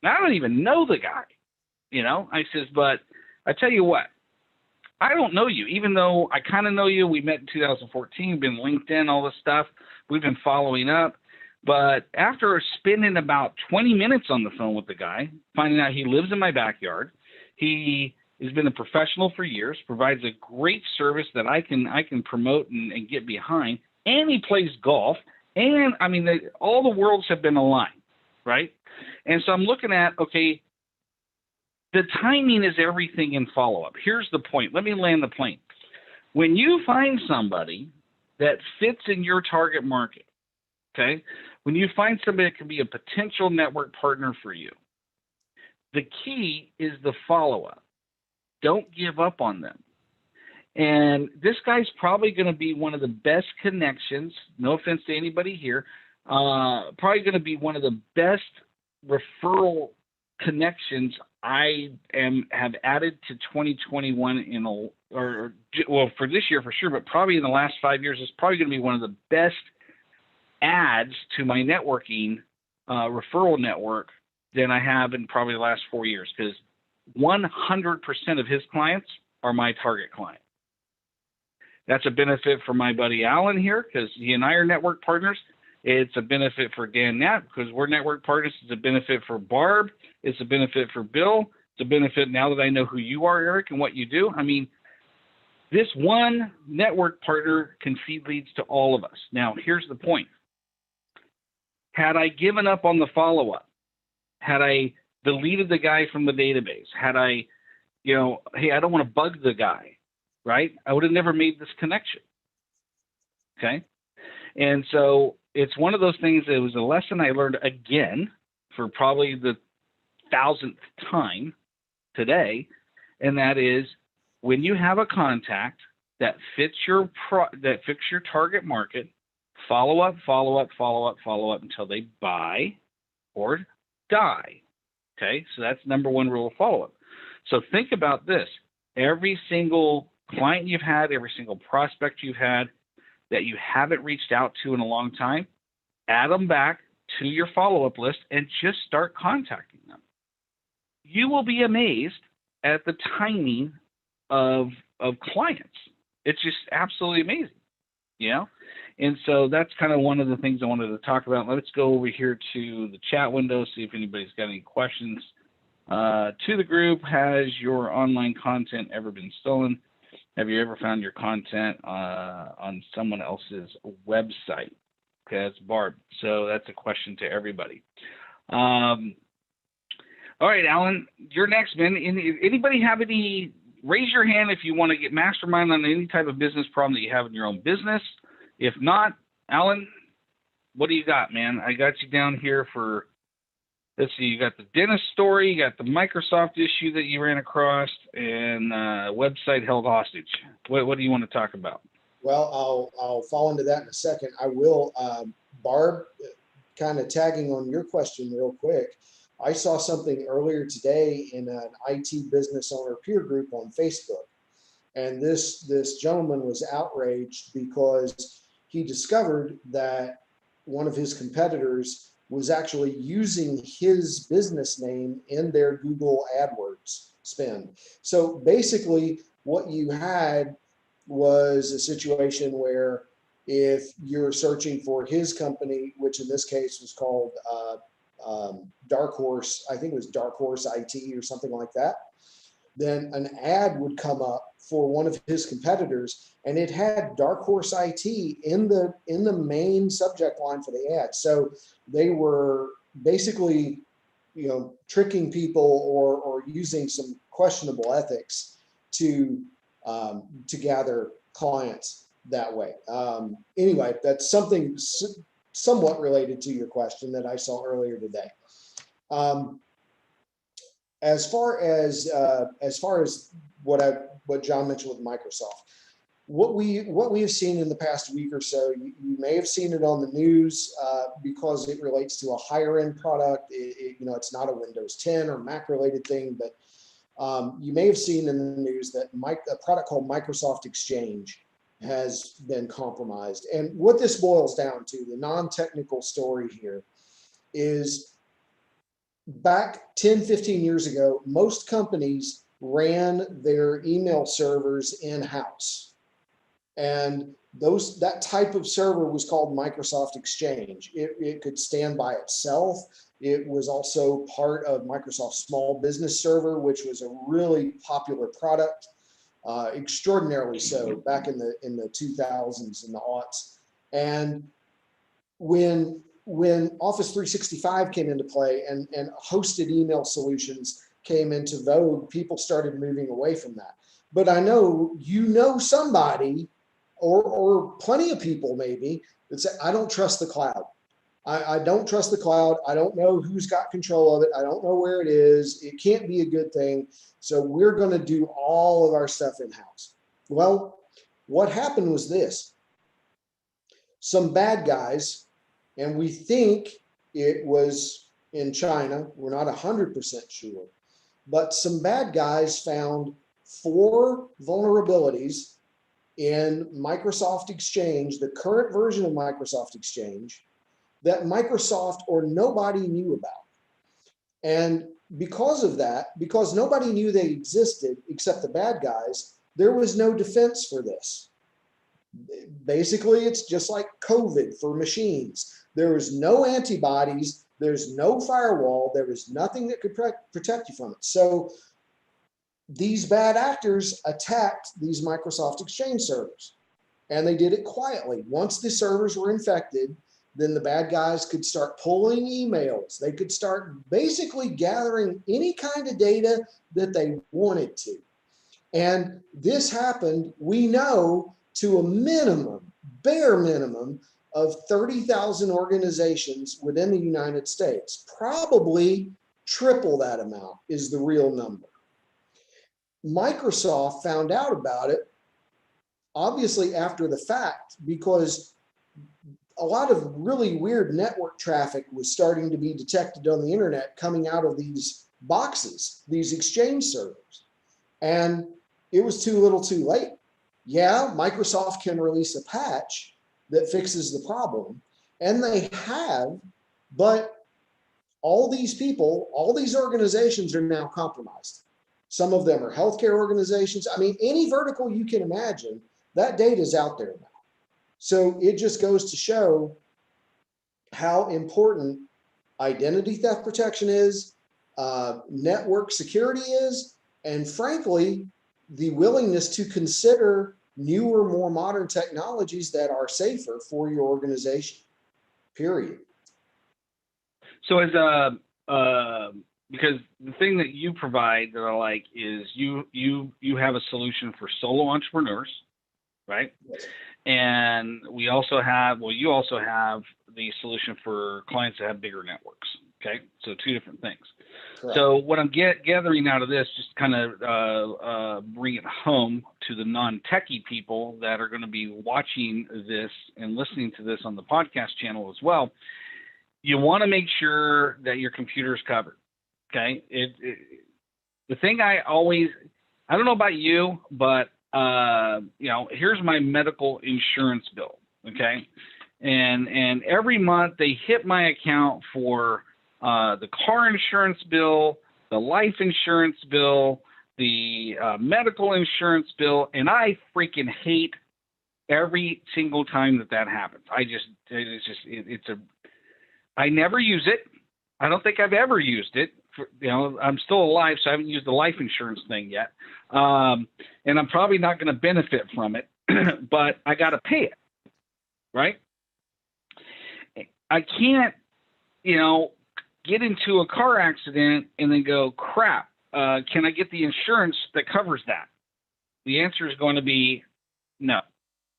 And I don't even know the guy. You know, I says, but I tell you what, I don't know you, even though I kind of know you. We met in 2014, been LinkedIn, all this stuff. We've been following up. But after spending about 20 minutes on the phone with the guy, finding out he lives in my backyard, he has been a professional for years, provides a great service that I can promote and get behind, and he plays golf. And, I mean, all the worlds have been aligned, right? And so I'm looking at, okay, the timing is everything in follow-up. Here's the point. Let me land the plane. When you find somebody that fits in your target market, okay, when you find somebody that can be a potential network partner for you, the key is the follow-up. Don't give up on them. And this guy's probably going to be one of the best connections, no offense to anybody here, probably going to be one of the best referral connections I have added to 2021 for this year for sure, but probably in the last 5 years, it's probably going to be one of the best adds to my networking referral network than I have in probably the last 4 years, because 100% of his clients are my target client. That's a benefit for my buddy Alan here, because he and I are network partners. It's a benefit for Dan Knapp because we're network partners. It's a benefit for Barb. It's a benefit for Bill. It's a benefit now that I know who you are, Eric, and what you do. I mean, this one network partner can feed leads to all of us. Now, here's the point. Had I given up on the follow-up, had I deleted the guy from the database, had I, you know, hey, I don't want to bug the guy, right? I would have never made this connection, okay? And so it's one of those things that was a lesson I learned again for probably the 1,000th time today. And that is, when you have a contact that fits your target market, follow up until they buy or die. Okay, so that's number one rule of follow-up. So think about this. Every single client you've had, every single prospect you've had that you haven't reached out to in a long time, add them back to your follow-up list and just start contacting them. You will be amazed at the timing of clients. It's just absolutely amazing, you know? And so that's kind of one of the things I wanted to talk about. Let's go over here to the chat window, see if anybody's got any questions. To the group, has your online content ever been stolen? Have you ever found your content on someone else's website? Okay, that's Barb. So that's a question to everybody. All right, Alan, you're next, man. Anybody have any? Raise your hand if you want to get Mastermind on any type of business problem that you have in your own business. If not, Alan, what do you got, man? I got you down here for, let's see, you got the dentist story, you got the Microsoft issue that you ran across, and website held hostage. What do you want to talk about? Well, I'll fall into that in a second. I will, Barb, kind of tagging on your question real quick. I saw something earlier today in an IT business owner peer group on Facebook. And this gentleman was outraged because he discovered that one of his competitors was actually using his business name in their Google AdWords spend. So basically what you had was a situation where if you're searching for his company, which in this case was called Dark Horse, I think it was Dark Horse IT or something like that, then an ad would come up for one of his competitors, and it had Dark Horse IT in the main subject line for the ad. So they were basically, you know, tricking people or using some questionable ethics to gather clients that way. Anyway, that's something somewhat related to your question that I saw earlier today. As far as what John mentioned with Microsoft, what we have seen in the past week or so, you may have seen it on the news because it relates to a higher end product. It's not a Windows 10 or Mac related thing, but you may have seen in the news that a product called Microsoft Exchange has been compromised. And what this boils down to, the non-technical story here, is back 10, 15 years ago, most companies ran their email servers in-house. And that type of server was called Microsoft Exchange. It could stand by itself. It was also part of Microsoft's Small Business Server, which was a really popular product, extraordinarily so back in the 2000s and the aughts. And when Office 365 came into play and hosted email solutions came into vogue, people started moving away from that. But I know somebody or plenty of people maybe that say, I don't trust the cloud. I don't trust the cloud. I don't know who's got control of it. I don't know where it is. It can't be a good thing. So we're going to do all of our stuff in-house. Well, what happened was this. Some bad guys, and we think it was in China, we're not 100% sure, but some bad guys found 4 vulnerabilities in Microsoft Exchange, the current version of Microsoft Exchange, that Microsoft or nobody knew about. And because of that, because nobody knew they existed except the bad guys, there was no defense for this. Basically, it's just like COVID for machines. There was no antibodies, there's no firewall, there was nothing that could protect you from it. So these bad actors attacked these Microsoft Exchange servers, and they did it quietly. Once the servers were infected, then the bad guys could start pulling emails. They could start basically gathering any kind of data that they wanted to. And this happened, we know, to a minimum, bare minimum, of 30,000 organizations within the United States. Probably triple that amount is the real number. Microsoft found out about it, obviously after the fact, because a lot of really weird network traffic was starting to be detected on the internet coming out of these boxes, these exchange servers. And it was too little too late. Yeah, Microsoft can release a patch that fixes the problem, and they have, but all these people, all these organizations are now compromised. Some of them are healthcare organizations. I mean, any vertical you can imagine, that data is out there now. So it just goes to show how important identity theft protection is, network security is, and frankly, the willingness to consider newer, more modern technologies that are safer for your organization, period. So as because the thing that you provide that I like is you have a solution for solo entrepreneurs, right? Yes. And we also have, well, you also have the solution for clients that have bigger networks. Okay, so two different things. Correct. So what I'm gathering out of this, just kind of bring it home to the non-techie people that are going to be watching this and listening to this on the podcast channel as well. You want to make sure that your computer is covered. Okay, the thing I don't know about you, but here's my medical insurance bill. Okay, and every month they hit my account for the car insurance bill, the life insurance bill, the medical insurance bill, and I freaking hate every single time that happens. I never use it. I don't think I've ever used it. I'm still alive, so I haven't used the life insurance thing yet. And I'm probably not going to benefit from it, but I got to pay it, right? I can't, get into a car accident and then go, crap, can I get the insurance that covers that? The answer is going to be no,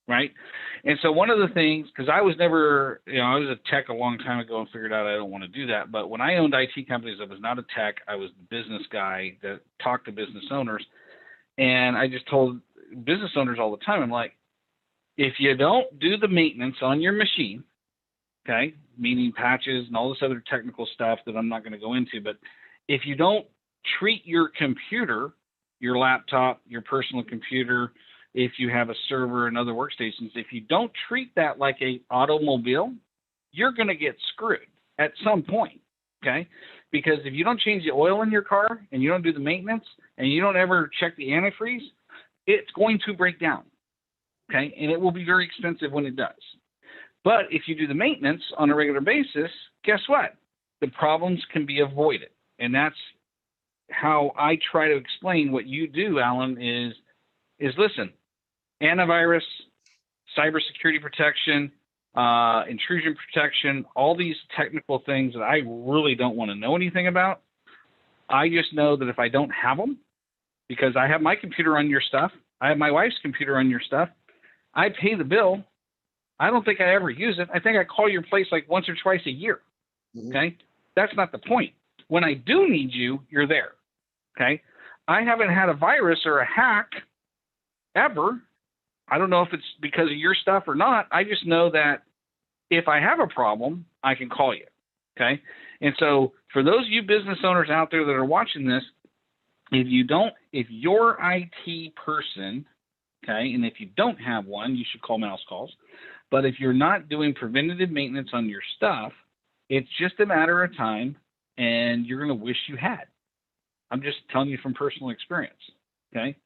right? And so one of the things, because I was never, I was a tech a long time ago and figured out I don't want to do that. But when I owned IT companies, I was not a tech. I was the business guy that talked to business owners. And I just told business owners all the time, I'm like, if you don't do the maintenance on your machine, okay, meaning patches and all this other technical stuff that I'm not going to go into, but if you don't treat your computer, your laptop, your personal computer, if you have a server and other workstations, if you don't treat that like a automobile, you're going to get screwed at some point, okay? Because if you don't change the oil in your car and you don't do the maintenance and you don't ever check the antifreeze, it's going to break down, okay? And it will be very expensive when it does. But if you do the maintenance on a regular basis, guess what? The problems can be avoided. And that's how I try to explain what you do, Alan, is listen, antivirus, cybersecurity protection, intrusion protection, all these technical things that I really don't want to know anything about. I just know that if I don't have them, because I have my computer on your stuff, I have my wife's computer on your stuff, I pay the bill. I don't think I ever use it. I think I call your place like once or twice a year. Okay? That's not the point. When I do need you, you're there. Okay? I haven't had a virus or a hack ever. I don't know if it's because of your stuff or not. I just know that if I have a problem, I can call you. Okay? And so for those of you business owners out there that are watching this, if your IT person, okay, and if you don't have one, you should call Mouse Calls. But if you're not doing preventative maintenance on your stuff, it's just a matter of time, and you're going to wish you had. I'm just telling you from personal experience, okay?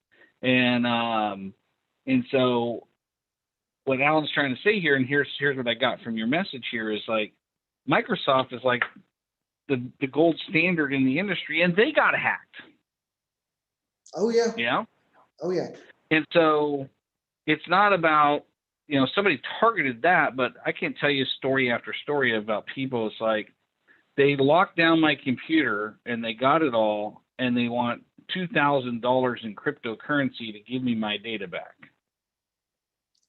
And so what Alan's trying to say here, and here's what I got from your message here, is like Microsoft is like the gold standard in the industry, and they got hacked. Oh, yeah. Yeah? Oh, yeah. And so it's not about, somebody targeted that, but I can't tell you story after story about people. It's like they locked down my computer and they got it all, and they want $2,000 in cryptocurrency to give me my data back.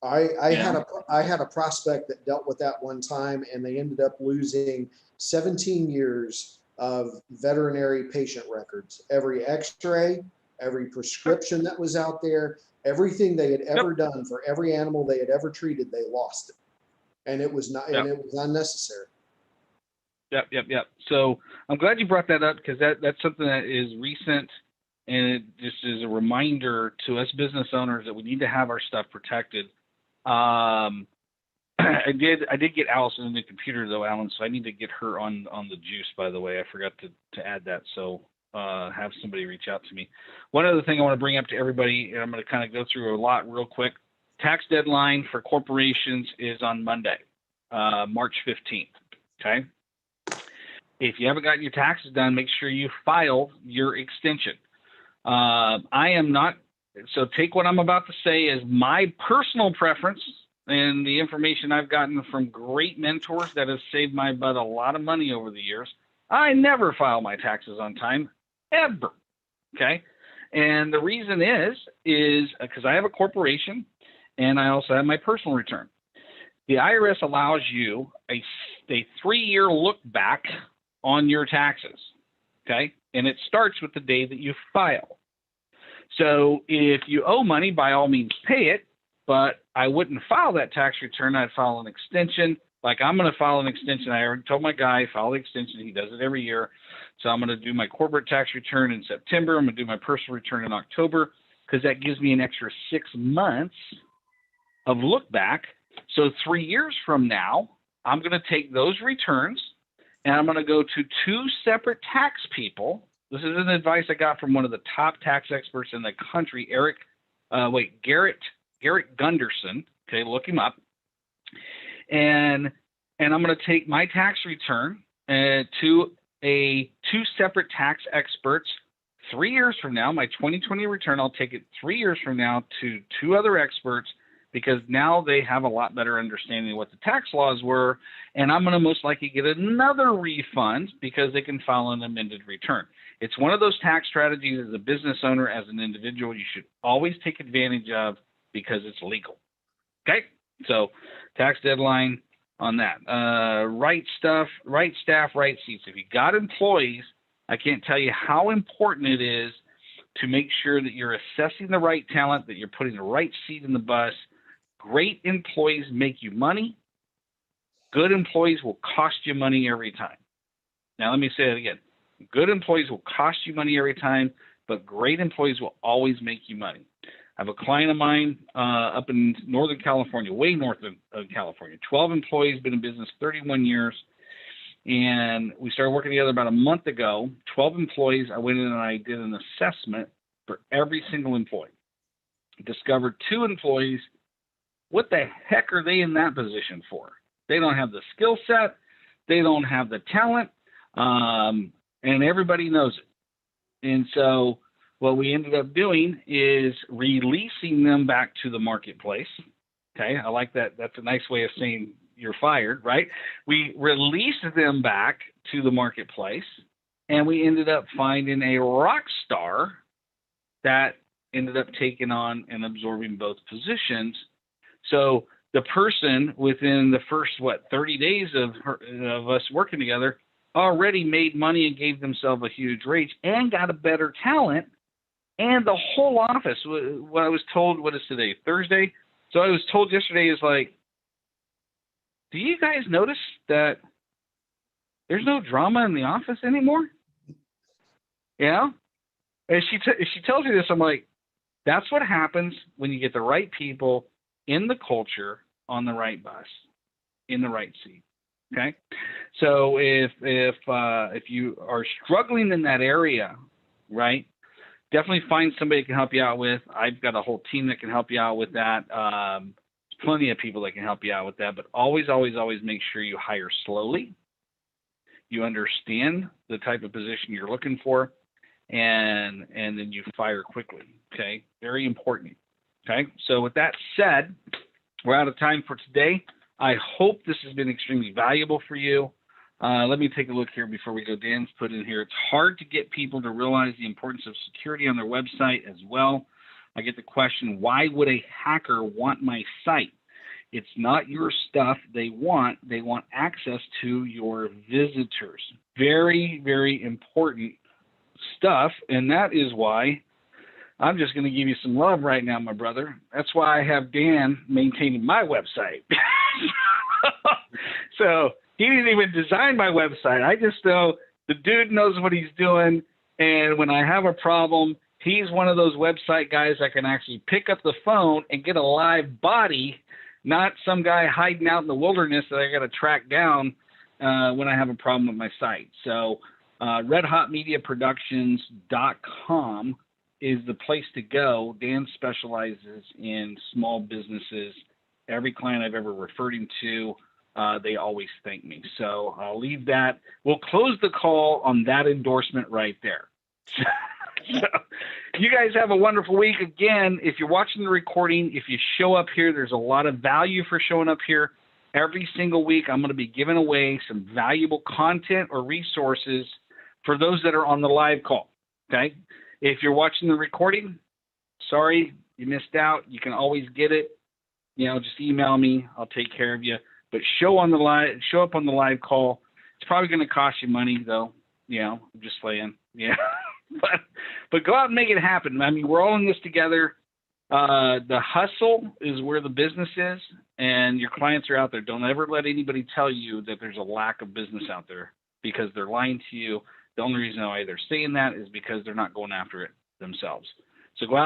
I Yeah. had a prospect that dealt with that one time, and they ended up losing 17 years of veterinary patient records. Every X-ray, every prescription that was out there, everything they had ever Yep. done for every animal they had ever treated, they lost it, and it was not, and Yep. it was unnecessary. Yep. So I'm glad you brought that up, because that's something that is recent, and it just is a reminder to us business owners that we need to have our stuff protected. I did get Allison in the computer though, Alan, so I need to get her on the juice, by the way. I forgot to add that. So have somebody reach out to me. One other thing I want to bring up to everybody, and I'm going to kind of go through a lot real quick. Tax deadline for corporations is on Monday, March 15th. Okay. If you haven't gotten your taxes done, make sure you file your extension. I am not, so take what I'm about to say as my personal preference and the information I've gotten from great mentors that have saved my butt a lot of money over the years. I never file my taxes on time, ever. Okay. And the reason is because I have a corporation and I also have my personal return. The IRS allows you a 3-year look back on your taxes. Okay. And it starts with the day that you file. So if you owe money, by all means pay it, but I wouldn't file that tax return. I'd file an extension. Like I'm going to file an extension. I already told my guy, file the extension. He does it every year. So I'm going to do my corporate tax return in September. I'm going to do my personal return in October, because that gives me an extra 6 months of look back. So 3 years from now, I'm going to take those returns and I'm going to go to 2 separate tax people. This is an advice I got from one of the top tax experts in the country, Garrett Gunderson. Okay, look him up. And I'm going to take my tax return to 2 separate tax experts 3 years from now. My 2020 return, I'll take it 3 years from now to 2 other experts, because now they have a lot better understanding of what the tax laws were, and I'm going to most likely get another refund because they can file an amended return. It's one of those tax strategies as a business owner, as an individual, you should always take advantage of, because it's legal. Okay, so tax deadline on that. Right stuff, right staff, right seats. If you got employees, I can't tell you how important it is to make sure that you're assessing the right talent, that you're putting the right seat in the bus. Great employees make you money. Good employees will cost you money every time. Now, let me say it again. Good employees will cost you money every time, but great employees will always make you money. I have a client of mine up in Northern California, way north of California, 12 employees, been in business 31 years. And we started working together about a month ago, 12 employees. I went in and I did an assessment for every single employee. Discovered 2 employees. What the heck are they in that position for? They don't have the skill set. They don't have the talent. And everybody knows it. And so what we ended up doing is releasing them back to the marketplace. Okay, I like that. That's a nice way of saying you're fired, right? We released them back to the marketplace, and we ended up finding a rock star that ended up taking on and absorbing both positions. So the person within the first, 30 days of us working together already made money and gave themselves a huge raise and got a better talent. And the whole office, what I was told, what is today, Thursday? So I was told yesterday is like, do you guys notice that there's no drama in the office anymore? Yeah. And she tells me this, I'm like, that's what happens when you get the right people in the culture on the right bus, in the right seat. Okay. So if you are struggling in that area, right, definitely find somebody that can help you out with. I've got a whole team that can help you out with that. Plenty of people that can help you out with that, but always, always, always make sure you hire slowly. You understand the type of position you're looking for, and then you fire quickly. Okay. Very important. Okay. So with that said, we're out of time for today. I hope this has been extremely valuable for you. Let me take a look here before we go. Dan's put in here, it's hard to get people to realize the importance of security on their website as well. I get the question, why would a hacker want my site? It's not your stuff they want. They want access to your visitors. Very, very important stuff. And that is why I'm just going to give you some love right now, my brother. That's why I have Dan maintaining my website. So he didn't even design my website. I just know the dude knows what he's doing. And when I have a problem, he's one of those website guys that can actually pick up the phone and get a live body, not some guy hiding out in the wilderness that I got to track down when I have a problem with my site. So redhotmediaproductions.com is the place to go. Dan specializes in small businesses. Every client I've ever referred him to, they always thank me. So I'll leave that. We'll close the call on that endorsement right there. So you guys have a wonderful week. Again, if you're watching the recording, if you show up here, there's a lot of value for showing up here. Every single week, I'm going to be giving away some valuable content or resources for those that are on the live call. Okay. If you're watching the recording, sorry, you missed out. You can always get it. Just email me. I'll take care of you. But show up on the live call. It's probably going to cost you money, though. I'm just saying. Yeah. But go out and make it happen. I mean, we're all in this together. The hustle is where the business is, and your clients are out there. Don't ever let anybody tell you that there's a lack of business out there, because they're lying to you. The only reason why they're saying that is because they're not going after it themselves. So go out.